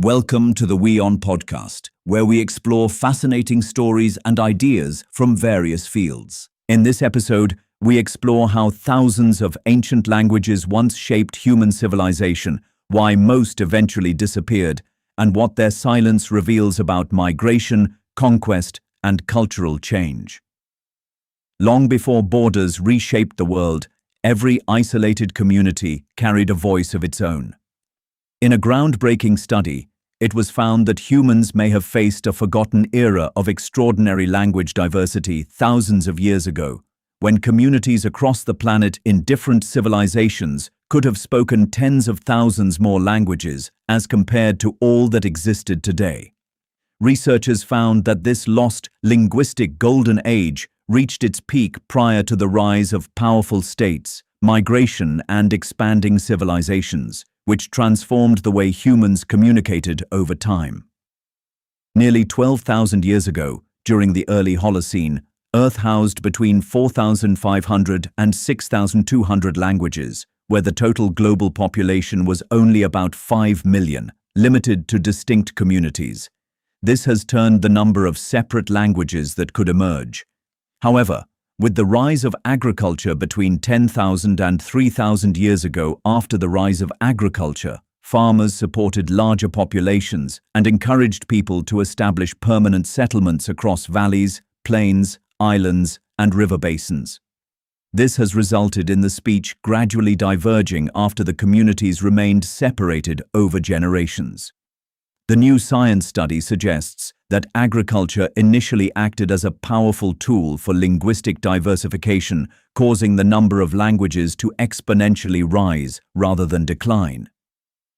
Welcome to the WION podcast, where we explore fascinating stories and ideas from various fields. In this episode, we explore how thousands of ancient languages once shaped human civilization, why most eventually disappeared, and what their silence reveals about migration, conquest, and cultural change. Long before borders reshaped the world, every isolated community carried a voice of its own. In a groundbreaking study, it was found that humans may have faced a forgotten era of extraordinary language diversity thousands of years ago, when communities across the planet in different civilizations could have spoken tens of thousands more languages as compared to all that existed today. Researchers found that this lost linguistic golden age reached its peak prior to the rise of powerful states, migration, and expanding civilizations, which transformed the way humans communicated over time. Nearly 12,000 years ago, during the early Holocene, Earth housed between 4,500 and 6,200 languages, where the total global population was only about 5 million, limited to distinct communities. This has turned the number of separate languages that could emerge. However, with the rise of agriculture between 10,000 and 3,000 years ago, after the rise of agriculture, farmers supported larger populations and encouraged people to establish permanent settlements across valleys, plains, islands, and river basins. This has resulted in the speech gradually diverging after the communities remained separated over generations. The new science study suggests that agriculture initially acted as a powerful tool for linguistic diversification, causing the number of languages to exponentially rise rather than decline.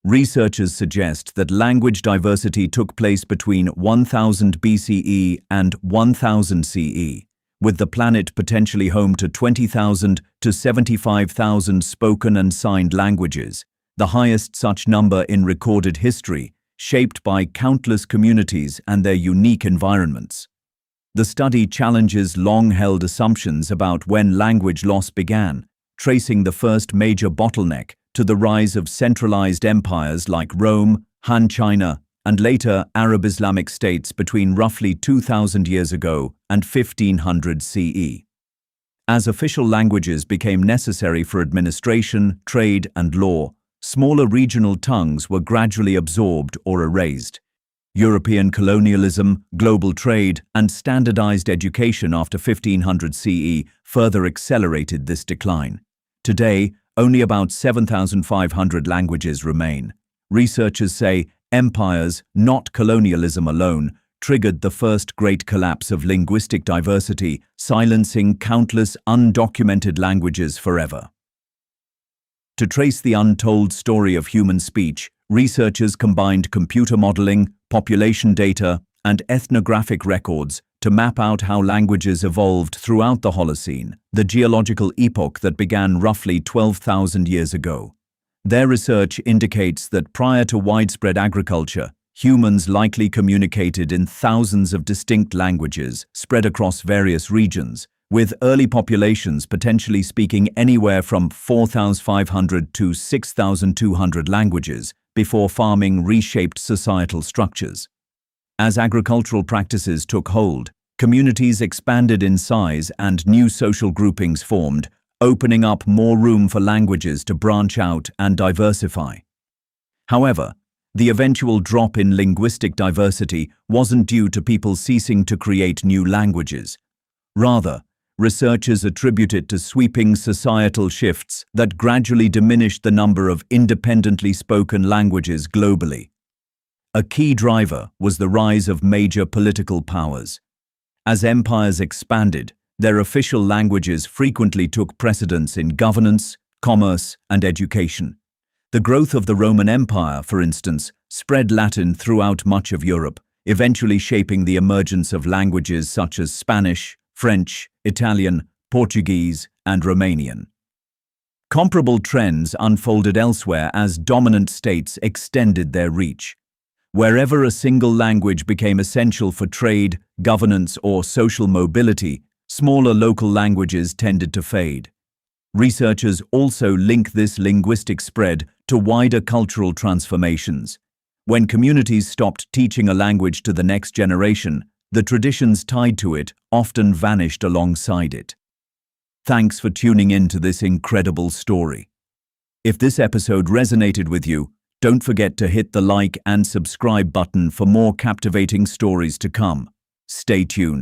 Researchers suggest that language diversity took place between 1000 BCE and 1000 CE, with the planet potentially home to 20,000 to 75,000 spoken and signed languages, the highest such number in recorded history, shaped by countless communities and their unique environments. The study challenges long-held assumptions about when language loss began, tracing the first major bottleneck to the rise of centralized empires like Rome, Han China, and later Arab Islamic states between roughly 2,000 years ago and 1500 CE. As official languages became necessary for administration, trade, and law, smaller regional tongues were gradually absorbed or erased. European colonialism, global trade, and standardized education after 1500 CE further accelerated this decline. Today, only about 7,500 languages remain. Researchers say empires, not colonialism alone, triggered the first great collapse of linguistic diversity, silencing countless undocumented languages forever. To trace the untold story of human speech, researchers combined computer modeling, population data, and ethnographic records to map out how languages evolved throughout the Holocene, the geological epoch that began roughly 12,000 years ago. Their research indicates that prior to widespread agriculture, humans likely communicated in thousands of distinct languages spread across various regions, with early populations potentially speaking anywhere from 4,500 to 6,200 languages before farming reshaped societal structures. As agricultural practices took hold, communities expanded in size and new social groupings formed, opening up more room for languages to branch out and diversify. However, the eventual drop in linguistic diversity wasn't due to people ceasing to create new languages. Rather, researchers attribute it to sweeping societal shifts that gradually diminished the number of independently spoken languages globally. A key driver was the rise of major political powers. As empires expanded, their official languages frequently took precedence in governance, commerce, and education. The growth of the Roman Empire, for instance, spread Latin throughout much of Europe, eventually shaping the emergence of languages such as Spanish, French, Italian, Portuguese, and Romanian. Comparable trends unfolded elsewhere as dominant states extended their reach. Wherever a single language became essential for trade, governance, or social mobility, smaller local languages tended to fade. Researchers also link this linguistic spread to wider cultural transformations. When communities stopped teaching a language to the next generation, the traditions tied to it often vanished alongside it. Thanks for tuning in to this incredible story. If this episode resonated with you, don't forget to hit the like and subscribe button for more captivating stories to come. Stay tuned.